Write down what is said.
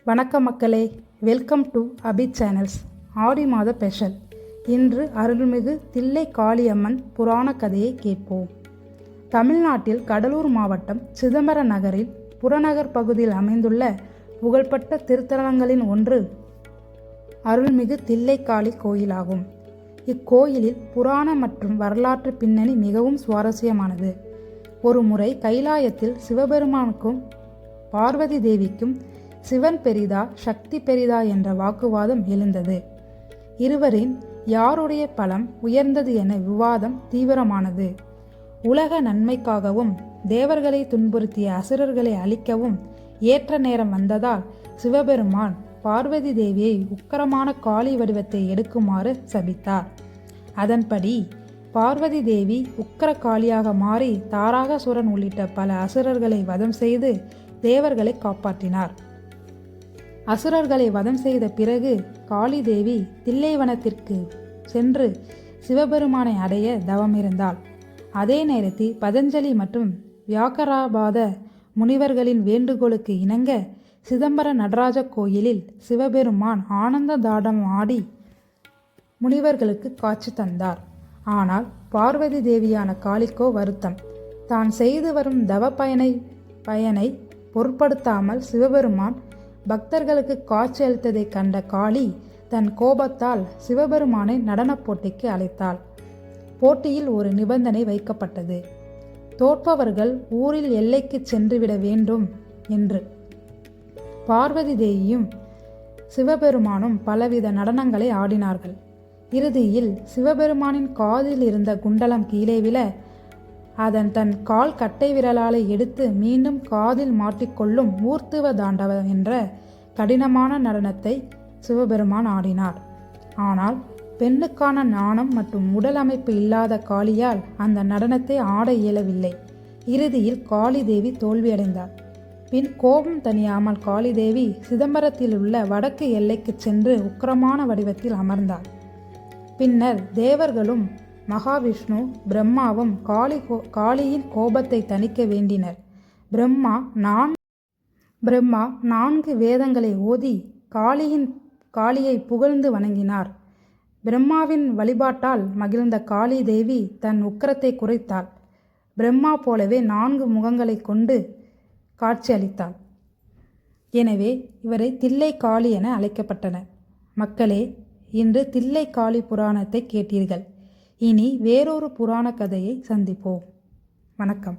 வணக்கம் மக்களே, welcome to Abhi channels. ஆடி மாத ஸ்பெஷல். இன்று அருள்மிகு தில்லை காளியம்மன் புராண கதையை கேட்போம். தமிழ்நாட்டில் கடலூர் மாவட்டம் சிதம்பரம் நகரில் புறநகர் பகுதியில் அமைந்துள்ள புகழ்பெற்ற திருத்தலங்களின் ஒன்று அருள்மிகு தில்லை காளி கோயிலாகும். இக்கோயிலில் புராண மற்றும் வரலாற்று பின்னணி மிகவும் சுவாரஸ்யமானது. ஒரு முறை கைலாயத்தில் சிவபெருமானுக்கும் பார்வதி தேவிக்கும் சிவன் பெரிதா சக்தி பெரிதா என்ற வாக்குவாதம் எழுந்தது. இருவரின் யாருடைய பலம் உயர்ந்தது என விவாதம் தீவிரமானது. உலக நன்மைக்காகவும் தேவர்களை துன்புறுத்திய அசுரர்களை அழிக்கவும் ஏற்ற நேரம் வந்ததால் சிவபெருமான் பார்வதி தேவியை உக்கிரமான காளி வடிவத்தை எடுக்குமாறு சபித்தார். அதன்படி பார்வதி தேவி உக்கிர காளியாக மாறி தாராகசுரன் உள்ளிட்ட பல அசுரர்களை வதம் செய்து தேவர்களை காப்பாற்றினார். அசுரர்களை வதம் செய்த பிறகு காளி தேவி தில்லைவனத்திற்கு சென்று சிவபெருமானை அடைய தவமிருந்தாள். அதே நேரத்தில் பதஞ்சலி மற்றும் வியாக்கராபாத முனிவர்களின் வேண்டுகோளுக்கு இணங்க சிதம்பர நடராஜ கோயிலில் சிவபெருமான் ஆனந்த தாடம் ஆடி முனிவர்களுக்கு காட்சி தந்தார். ஆனால் பார்வதி தேவியான காளிக்கோ வருத்தம். தான் செய்து வரும் தவ பயனை பொருட்படுத்தாமல் சிவபெருமான் பக்தர்களுக்கு காட்சி அளித்ததை கண்ட காளி தன் கோபத்தால் சிவபெருமானை நடனப் போட்டிக்கு அழைத்தாள். போட்டியில் ஒரு நிபந்தனை வைக்கப்பட்டது. தோற்பவர்கள் ஊரில் எல்லைக்கு சென்றுவிட வேண்டும் என்று. பார்வதி தேவியும் சிவபெருமானும் பலவித நடனங்களை ஆடினார்கள். இறுதியில் சிவபெருமானின் காதில் இருந்த குண்டலம் கீழே விழ அதன் தன் கால் கட்டை விரலாலை எடுத்து மீண்டும் காதில் மாட்டிக்கொள்ளும் ஊர்த்துவ தாண்டவம் என்ற கடினமான நடனத்தை சிவபெருமான் ஆடினார். ஆனால் பெண்ணுக்கான நாணம் மற்றும் உடல் அமைப்பு இல்லாத காளியால் அந்த நடனத்தை ஆட இயலவில்லை. இறுதியில் காளி தேவி தோல்வியடைந்தார். பின் கோபம் தணியாமல் காளி தேவி சிதம்பரத்தில் உள்ள வடக்கு எல்லைக்கு சென்று உக்கிரமான வடிவத்தில் அமர்ந்தார். பின்னர் தேவர்களும் மகாவிஷ்ணு பிரம்மாவும் காளியின் கோபத்தை தணிக்க வேண்டினர். பிரம்மா 4 வேதங்களை ஓதி காளியை புகழ்ந்து வணங்கினார். பிரம்மாவின் வழிபாட்டால் மகிழ்ந்த காளி தேவி தன் உக்கிரத்தை குறைத்தாள். பிரம்மா போலவே 4 முகங்களை கொண்டு காட்சியளித்தாள். எனவே இவரை தில்லை காளி என அழைக்கப்பட்டனர். மக்களே, இன்று தில்லை காளி புராணத்தை கேட்டீர்கள். இனி வேறொரு புராண கதையை சந்திப்போம். வணக்கம்.